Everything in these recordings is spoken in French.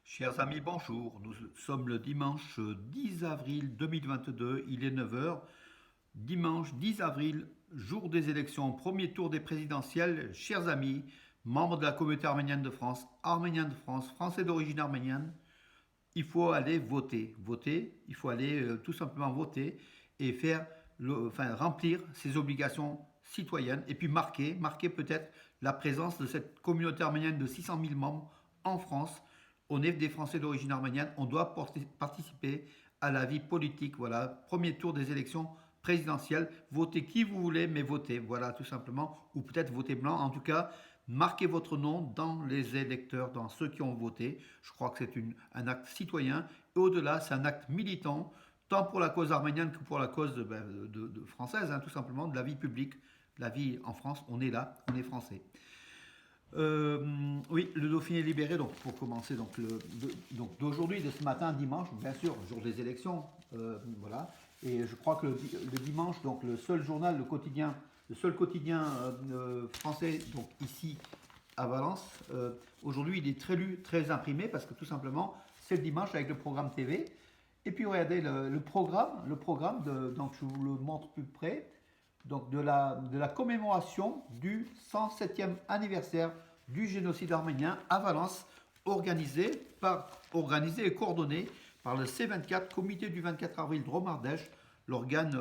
Chers amis, bonjour. Nous sommes le dimanche 10 avril 2022, il est 9 heures. Dimanche 10 avril, jour des élections, premier tour des présidentielles. Chers amis, membres de la communauté arménienne de France, français d'origine arménienne, il faut aller voter. Voter, il faut aller tout simplement voter et remplir ses obligations citoyennes et puis marquer peut-être la présence de cette communauté arménienne de 600 000 membres en France. On est des Français d'origine arménienne, on doit participer à la vie politique. Voilà, premier tour des élections présidentielles. Votez qui vous voulez, mais votez. Voilà, tout simplement. Ou peut-être votez blanc. En tout cas, marquez votre nom dans les électeurs, dans ceux qui ont voté. Je crois que c'est un acte citoyen. Et au-delà, c'est un acte militant, tant pour la cause arménienne que pour la cause française, hein, tout simplement, de la vie publique, de la vie en France. On est là, on est français. Oui, le Dauphiné libéré, donc pour commencer, donc d'aujourd'hui, de ce matin, dimanche, bien sûr, jour des élections, voilà. Et je crois que le dimanche, donc le seul journal, le seul quotidien français, donc ici à Valence, aujourd'hui, il est très lu, très imprimé, parce que tout simplement, c'est le dimanche avec le programme TV. Et puis regardez donc je vous le montre plus près, donc de la commémoration du 107e anniversaire du génocide arménien à Valence, organisé et coordonné par le C24, comité du 24 avril Dromardèche, l'organe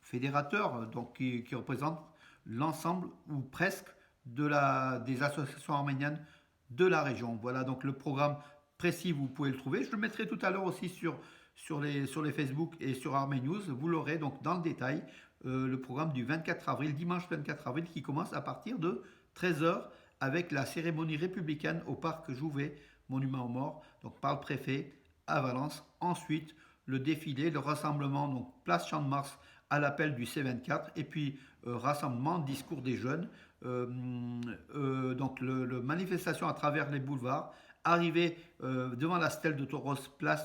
fédérateur donc, qui représente l'ensemble ou presque des associations arméniennes de la région. Voilà donc le programme précis, vous pouvez le trouver. Je le mettrai tout à l'heure aussi sur les Facebook et sur Armé News. Vous l'aurez donc dans le détail, le programme du 24 avril, dimanche 24 avril, qui commence à partir de 13 heures avec la cérémonie républicaine au parc Jouvet, monument aux morts, donc par le préfet à Valence. Ensuite, le défilé, le rassemblement, donc place Champ de Mars à l'appel du C24, et puis rassemblement, discours des jeunes, donc le manifestation à travers les boulevards, arrivée devant la stèle de Tauros, pas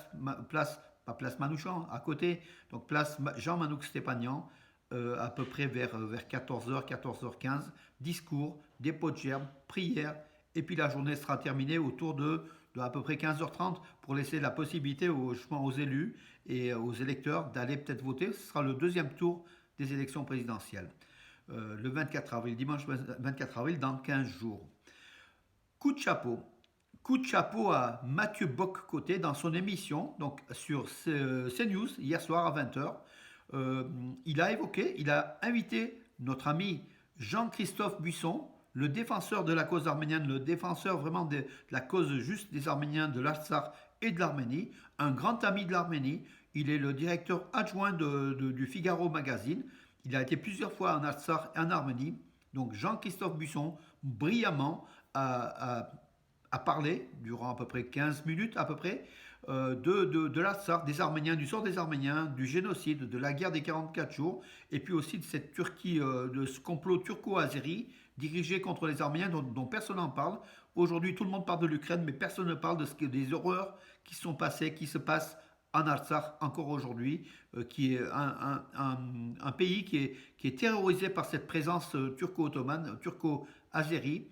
place Manouchian, à côté, donc place Jean-Manouk Stépanian, à peu près vers 14h, 14h15, discours, dépôt de gerbes, prières, et puis la journée sera terminée autour de à peu près 15h30 pour laisser la possibilité aux élus et aux électeurs d'aller peut-être voter. Ce sera le deuxième tour des élections présidentielles. Le 24 avril, dimanche 24 avril, dans 15 jours. Coup de chapeau. Coup de chapeau à Mathieu Bock-Côté dans son émission donc sur CNews hier soir à 20h. Il a invité notre ami Jean-Christophe Buisson, le défenseur de la cause arménienne, le défenseur vraiment de la cause juste des Arméniens, de l'Artsakh et de l'Arménie, un grand ami de l'Arménie. Il est le directeur adjoint du Figaro Magazine. Il a été plusieurs fois en Artsakh et en Arménie. Donc Jean-Christophe Buisson, brillamment, a parlé durant à peu près 15 minutes à peu près de l'Artsakh, des Arméniens, du sort des Arméniens, du génocide, de la guerre des 44 jours, et puis aussi de cette Turquie, de ce complot turco-azéri dirigé contre les Arméniens dont personne n'en parle. Aujourd'hui, tout le monde parle de l'Ukraine, mais personne ne parle des horreurs qui sont passées, qui se passent en Artsakh encore aujourd'hui, qui est un pays qui est terrorisé par cette présence turco-ottomane, turco-azérie.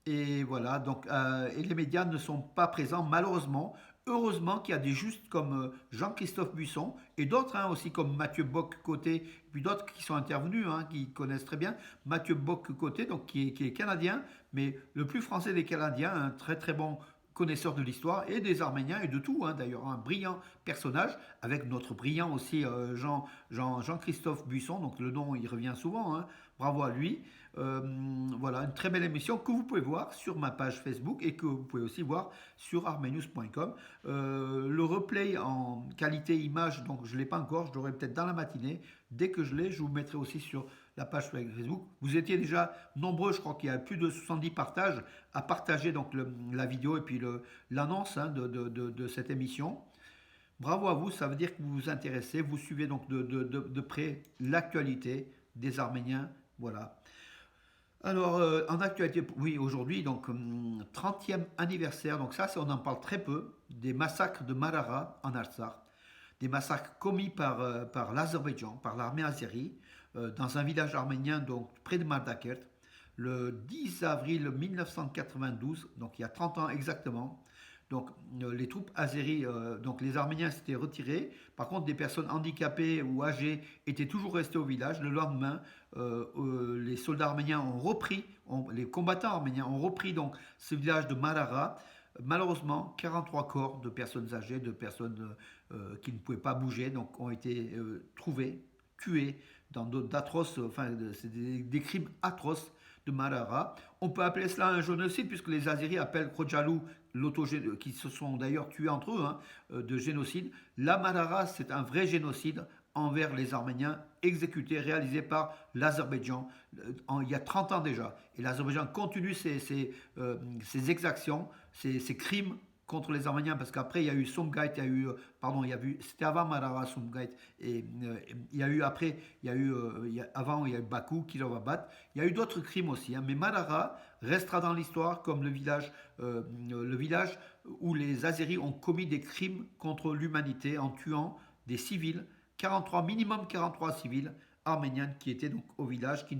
Et voilà, donc, et les médias ne sont pas présents, malheureusement. Heureusement qu'il y a des justes comme Jean-Christophe Buisson et d'autres hein, aussi comme Mathieu Bock-Côté, puis d'autres qui sont intervenus, hein, qui connaissent très bien. Mathieu Bock-Côté, donc qui est canadien, mais le plus français des Canadiens, un très très bon connaisseur de l'histoire et des Arméniens et de tout, hein, d'ailleurs, un brillant personnage, avec notre brillant aussi Jean-Christophe Buisson, donc le nom il revient souvent, hein, bravo à lui. Voilà, une très belle émission que vous pouvez voir sur ma page Facebook et que vous pouvez aussi voir sur armenius.com. Le replay en qualité image, donc je ne l'ai pas encore, je l'aurai peut-être dans la matinée. Dès que je l'ai, je vous mettrai aussi sur la page Facebook. Vous étiez déjà nombreux, je crois qu'il y a plus de 70 partages à partager donc la vidéo et puis l'annonce hein, de cette émission. Bravo à vous, ça veut dire que vous vous intéressez, vous suivez donc de près l'actualité des Arméniens. Voilà. Alors, en actualité, oui, aujourd'hui, donc 30e anniversaire, donc ça, on en parle très peu, des massacres de Marara en Artsakh, des massacres commis par l'Azerbaïdjan, par l'armée azérie, dans un village arménien, donc près de Mardakert, le 10 avril 1992, donc il y a 30 ans exactement. Donc les troupes azéries, donc les Arméniens s'étaient retirés. Par contre, des personnes handicapées ou âgées étaient toujours restées au village. Le lendemain, les soldats arméniens ont repris, les combattants arméniens ont repris donc ce village de Marara. Malheureusement, 43 corps de personnes âgées, de personnes qui ne pouvaient pas bouger, donc ont été trouvés, tués dans d'atroces, enfin, c'est des crimes atroces de Marara. On peut appeler cela un génocide puisque les Azéris appellent Khojalou, qui se sont d'ailleurs tués entre eux, hein, de génocide. La Marara, c'est un vrai génocide envers les Arméniens, exécuté, réalisé par l'Azerbaïdjan il y a 30 ans déjà. Et l'Azerbaïdjan continue ses exactions, ses crimes contre les Arméniens, parce qu'après il y a eu Sumgait, pardon, c'était avant Marara, Sumgait, et il y a eu après, avant il y a eu Bakou, Kirovabad, il y a eu d'autres crimes aussi, hein, mais Marara restera dans l'histoire comme le village où les Azéris ont commis des crimes contre l'humanité en tuant des civils, 43, minimum 43 civils arméniens qui étaient donc au village, qui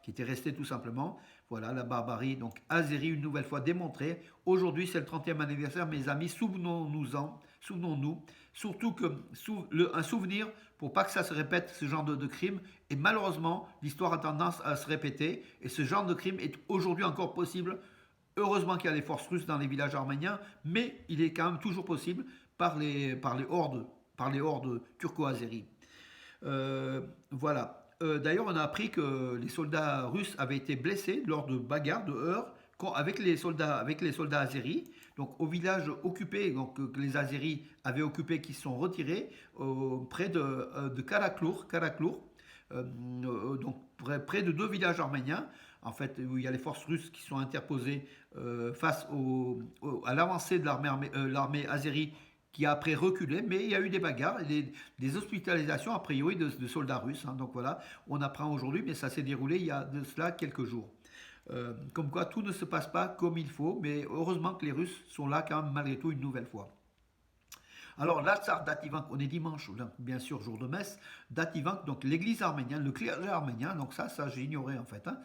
étaient restés tout simplement. Voilà, la barbarie, donc azérie une nouvelle fois démontrée. Aujourd'hui, c'est le 30e anniversaire, mes amis, souvenons-nous-en, souvenons-nous, surtout un souvenir pour pas que ça se répète, ce genre de crime. Et malheureusement, l'histoire a tendance à se répéter, et ce genre de crime est aujourd'hui encore possible. Heureusement qu'il y a les forces russes dans les villages arméniens, mais il est quand même toujours possible par les hordes turco-azéries. Voilà. D'ailleurs, on a appris que les soldats russes avaient été blessés lors de bagarres, de heurts, avec les soldats azéris. Donc, au village occupé, donc, que les Azéris avaient occupé, qui se sont retirés, près de Karaklour, donc près de deux villages arméniens, en fait, où il y a les forces russes qui sont interposées face à l'avancée de l'armée azérie qui a après reculé, mais il y a eu des bagarres, des hospitalisations a priori de soldats russes. Hein. Donc voilà, on apprend aujourd'hui, mais ça s'est déroulé il y a de cela quelques jours. Comme quoi tout ne se passe pas comme il faut, mais heureusement que les Russes sont là quand même malgré tout une nouvelle fois. Alors l'Atsar d'Ativank, on est dimanche, donc, bien sûr jour de messe, d'Ativank, donc l'église arménienne, le clergé arménien, donc ça j'ai ignoré en fait, hein,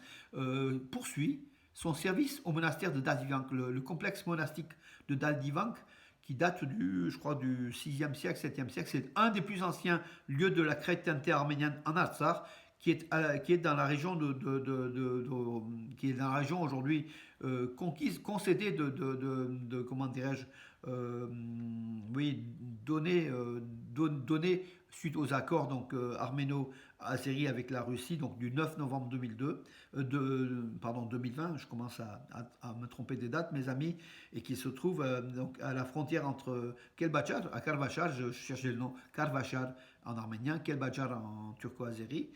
poursuit son service au monastère de Dadivank, le complexe monastique de Dadivank, qui date je crois, du 6e siècle, 7e siècle. C'est un des plus anciens lieux de la chrétienté arménienne en Artsakh, qui est dans la région qui est dans la région aujourd'hui conquise, concédée comment dirais-je, oui, donnée suite aux accords donc arméno-azéri avec la Russie, donc du 9 novembre 2002, pardon 2020, je commence à me tromper des dates, mes amis, et qui se trouve donc à la frontière entre Kelbachar, à Karvachar, je cherchais le nom, Karvachar en arménien, Kelbachar en turco-azéri,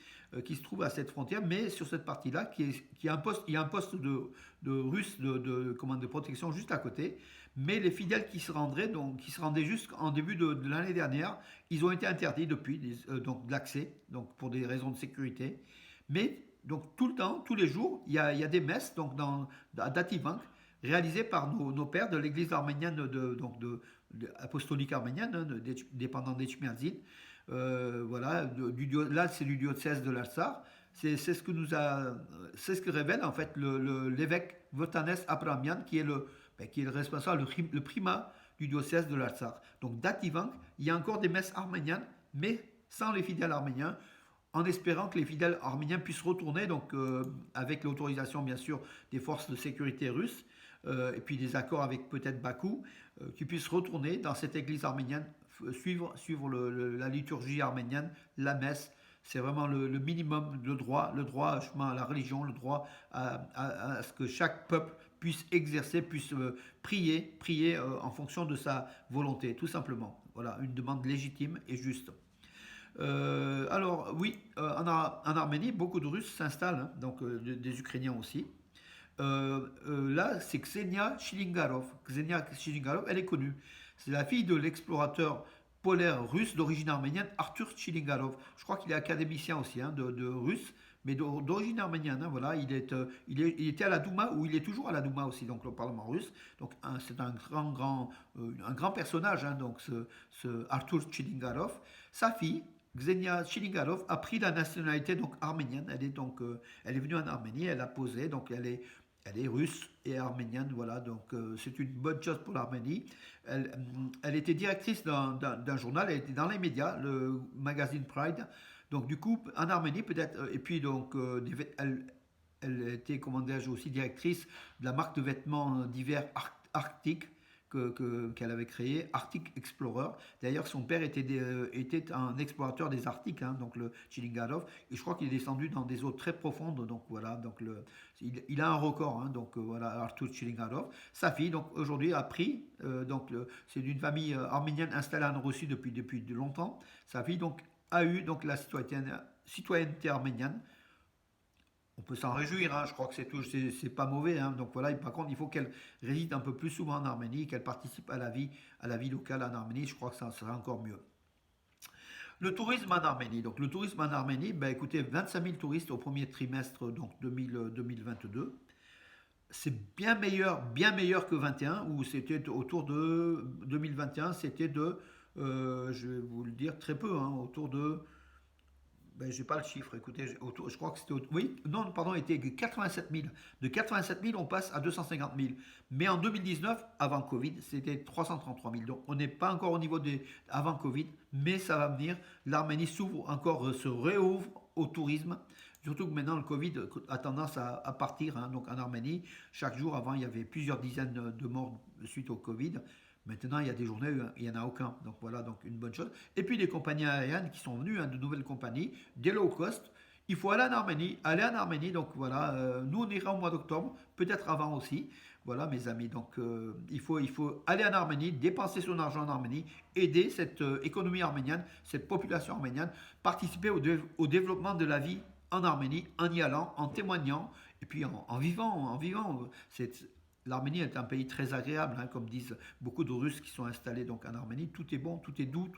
qui se trouve à cette frontière, mais sur cette partie-là, qui a un poste, il y a un poste de russe de protection juste à côté. Mais les fidèles qui se rendaient jusqu'en début de l'année dernière, ils ont été interdits depuis donc de l'accès, donc pour des raisons de sécurité. Mais donc tout le temps, tous les jours, il y a des messes donc à Dativank réalisées par nos pères de l'église arménienne apostolique arménienne, hein, dépendant d'Echmiadzin. Voilà, là c'est du diocèse de l'Artsar. C'est ce que révèle en fait l'évêque Votanes Abramian, qui est le responsable, le primat du diocèse de l'Artsakh. Donc d'Ativank, il y a encore des messes arméniennes, mais sans les fidèles arméniens, en espérant que les fidèles arméniens puissent retourner, donc avec l'autorisation bien sûr des forces de sécurité russes, et puis des accords avec peut-être Bakou, qu'ils puissent retourner dans cette église arménienne, suivre la liturgie arménienne, la messe. C'est vraiment le minimum, le droit à la religion, le droit à ce que chaque peuple puisse exercer, puisse prier en fonction de sa volonté, tout simplement. Voilà, une demande légitime et juste. Alors oui, en Arménie, beaucoup de Russes s'installent, hein, donc des Ukrainiens aussi. Là, c'est Ksenia Chilingarov. Ksenia Chilingarov, elle est connue. C'est la fille de l'explorateur polaire russe d'origine arménienne, Arthur Chilingarov. Je crois qu'il est académicien aussi, hein, de russe, mais d'origine arménienne. Hein, voilà, il était à la Douma, ou il est toujours à la Douma aussi, donc le Parlement russe. Donc c'est un grand personnage, hein, donc ce Arthur Chilingarov. Sa fille, Ksenia Chilingarov, a pris la nationalité donc arménienne. Elle est venue en Arménie, elle a posé, donc Elle est russe et arménienne, voilà, donc c'est une bonne chose pour l'Arménie. Elle était directrice d'un journal, elle était dans les médias, le magazine Pride. Donc du coup, en Arménie peut-être, et puis donc elle était, comment dirais-je, aussi directrice de la marque de vêtements d'hiver Arctic qu'elle avait créée, Arctic Explorer. D'ailleurs, son père était un explorateur des Arctiques, hein, donc le Chilingarov, et je crois qu'il est descendu dans des eaux très profondes, donc voilà, donc il a un record, hein, donc voilà, Arthur Chilingarov. Sa fille, donc aujourd'hui, a pris, c'est d'une famille arménienne installée en Russie depuis de longtemps. Sa fille, donc, a eu donc la citoyenneté arménienne. On peut s'en réjouir, hein, je crois que c'est pas mauvais, hein. Donc voilà, et par contre, il faut qu'elle réside un peu plus souvent en Arménie, qu'elle participe à la vie locale en Arménie. Je crois que ça serait encore mieux. Le tourisme en Arménie. Donc le tourisme en Arménie, ben, écoutez, 25 000 touristes au premier trimestre donc 2022. C'est bien meilleur que 21, où c'était autour de 2021, c'était de, je vais vous le dire, très peu, hein, autour de ben, j'ai pas le chiffre, écoutez, je crois que c'était. Oui, non, pardon, il était 87 000. De 87 000, on passe à 250 000. Mais en 2019, avant Covid, c'était 333 000. Donc on n'est pas encore au niveau des avant Covid, mais ça va venir. L'Arménie s'ouvre encore, se réouvre au tourisme. Surtout que maintenant, le Covid a tendance à partir, hein. Donc en Arménie, chaque jour, avant, il y avait plusieurs dizaines de morts suite au Covid. Maintenant, il y a des journées où il n'y en a aucun. Donc voilà, donc une bonne chose. Et puis des compagnies aériennes qui sont venues, hein, de nouvelles compagnies, des low cost. Il faut aller en Arménie. Donc voilà, nous on ira au mois d'octobre, peut-être avant aussi. Voilà mes amis. Donc il faut aller en Arménie, dépenser son argent en Arménie, aider cette économie arménienne, cette population arménienne, participer au développement de la vie en Arménie, en y allant, en témoignant, et puis en vivant. L'Arménie est un pays très agréable, hein, comme disent beaucoup de Russes qui sont installés donc en Arménie. Tout est bon, tout est doux,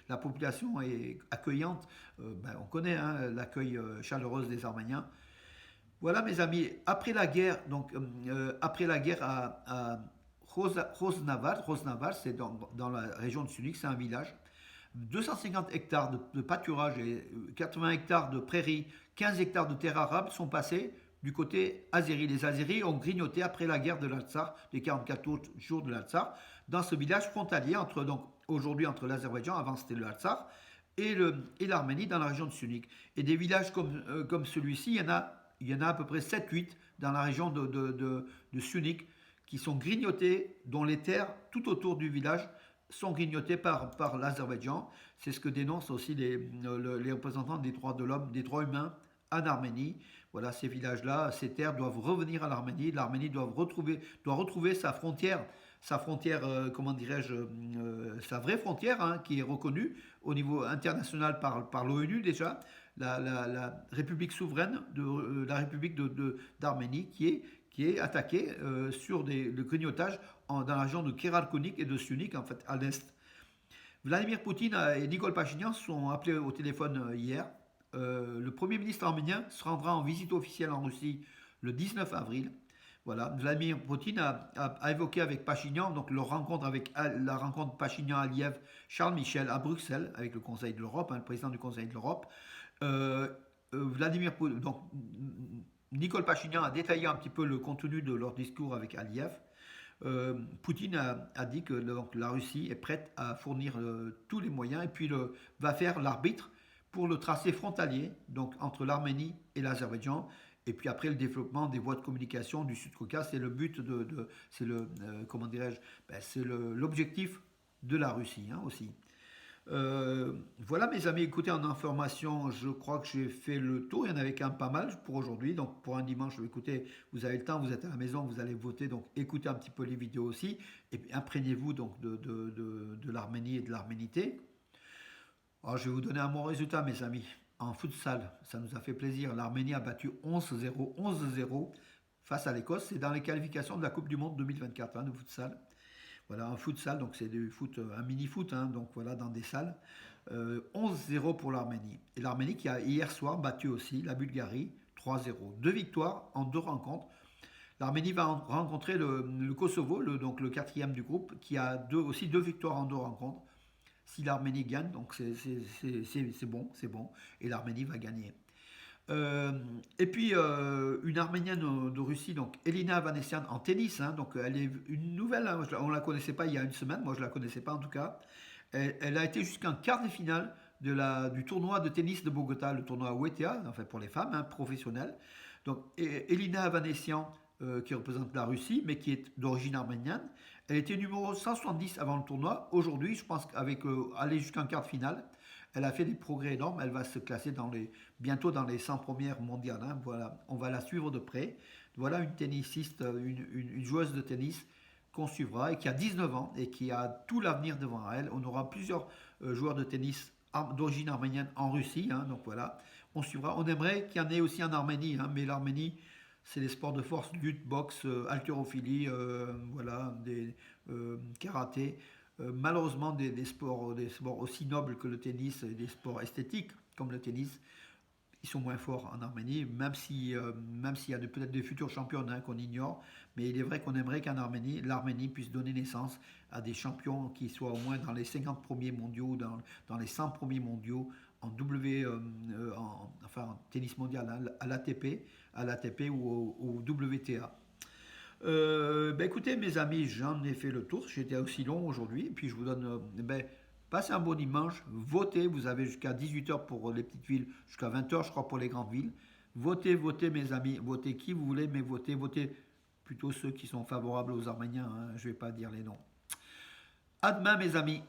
la population est accueillante. Ben, on connaît, hein, l'accueil chaleureux des Arméniens. Voilà, mes amis. Après la guerre à Rosnavar, c'est dans la région de Sunik, c'est un village. 250 hectares de pâturage et 80 hectares de prairies, 15 hectares de terres arables sont passés du côté azéri. Les Azéris ont grignoté après la guerre de l'Altsar, les 44 jours de l'Altsar, dans ce village frontalier donc aujourd'hui entre l'Azerbaïdjan, avant c'était le Altsar, et l'Arménie dans la région de Sunik. Et des villages comme celui-ci, il y en a à peu près 7-8 dans la région de Sunik qui sont grignotés, dont les terres tout autour du village sont grignotées par l'Azerbaïdjan. C'est ce que dénoncent aussi les représentants des droits de l'homme, des droits humains en Arménie. Voilà, ces villages-là, ces terres doivent revenir à l'Arménie. L'Arménie doit retrouver sa frontière, comment dirais-je, sa vraie frontière, hein, qui est reconnue au niveau international par l'ONU déjà, la République souveraine de la République d'Arménie qui est attaquée sur le grignotage dans la région de Kéralkonik et de Sunik, en fait, à l'est. Vladimir Poutine et Nicole Pachinian sont appelés au téléphone hier. Le Premier ministre arménien se rendra en visite officielle en Russie le 19 avril. Voilà, Vladimir Poutine a évoqué avec Pachinian donc la rencontre Pachinian-Aliyev-Charles Michel à Bruxelles avec le Conseil de l'Europe, hein, le président du Conseil de l'Europe. Donc Nicole Pachinian a détaillé un petit peu le contenu de leur discours avec Aliyev. Poutine a dit que donc, la Russie est prête à fournir tous les moyens et puis va faire l'arbitre pour le tracé frontalier donc entre l'Arménie et l'Azerbaïdjan. Et puis après le développement des voies de communication du Sud-Caucase, c'est le but c'est comment dirais-je, c'est l'objectif de la Russie, hein, aussi. Voilà mes amis, écoutez, en information, je crois que j'ai fait le tour. Il y en avait quand même pas mal pour aujourd'hui. Donc pour un dimanche, écoutez, vous avez le temps, vous êtes à la maison, vous allez voter, donc écoutez un petit peu les vidéos aussi. Et puis imprégnez-vous donc de l'Arménie et de l'arménité. Alors, je vais vous donner un bon résultat, mes amis. En futsal, ça nous a fait plaisir. L'Arménie a battu 11-0 face à l'Écosse. C'est dans les qualifications de la Coupe du Monde 2024, hein, de futsal. Voilà, un futsal, donc c'est du foot, un mini-foot, hein, donc voilà, dans des salles. 11-0 pour l'Arménie. Et l'Arménie qui a hier soir battu aussi la Bulgarie 3-0. Deux victoires en deux rencontres. L'Arménie va rencontrer le Kosovo, donc le quatrième du groupe, qui a aussi deux victoires en deux rencontres. Si l'Arménie gagne, donc c'est bon, c'est bon, et l'Arménie va gagner. Et puis une Arménienne de Russie, donc Elina Vanessian en tennis, hein, donc elle est une nouvelle, hein, on ne la connaissait pas il y a une semaine, moi je ne la connaissais pas en tout cas. Elle a été jusqu'en quart de finale du tournoi de tennis de Bogota, le tournoi WTA, enfin pour les femmes, hein, professionnelles. Donc Elina Vanessian, qui représente la Russie, mais qui est d'origine arménienne, elle était numéro 170 avant le tournoi. Aujourd'hui, je pense qu'avec aller jusqu'en quart de finale, elle a fait des progrès énormes. Elle va se classer bientôt dans les 100 premières mondiales, hein. Voilà, on va la suivre de près. Voilà une tennisiste, une joueuse de tennis qu'on suivra et qui a 19 ans et qui a tout l'avenir devant elle. On aura plusieurs joueurs de tennis d'origine arménienne en Russie, hein, donc voilà, on suivra. On aimerait qu'il y en ait aussi en Arménie, hein, mais l'Arménie, c'est les sports de force, lutte, boxe, haltérophilie, voilà, karaté. Malheureusement, des sports aussi nobles que le tennis, et des sports esthétiques comme le tennis, ils sont moins forts en Arménie, même s'il y a peut-être des futurs champions, hein, qu'on ignore. Mais il est vrai qu'on aimerait qu'en Arménie, l'Arménie puisse donner naissance à des champions qui soient au moins dans les 50 premiers mondiaux, dans les 100 premiers mondiaux en enfin en tennis mondial, hein, à l'ATP ou au WTA. Ben écoutez, mes amis, j'en ai fait le tour. J'étais aussi long aujourd'hui. Et puis je vous donne. Ben, passez un bon dimanche. Votez. Vous avez jusqu'à 18 h pour les petites villes, jusqu'à 20 h, je crois, pour les grandes villes. Votez, votez, mes amis. Votez qui vous voulez, mais votez, votez plutôt ceux qui sont favorables aux Arméniens, hein. Je ne vais pas dire les noms. À demain, mes amis.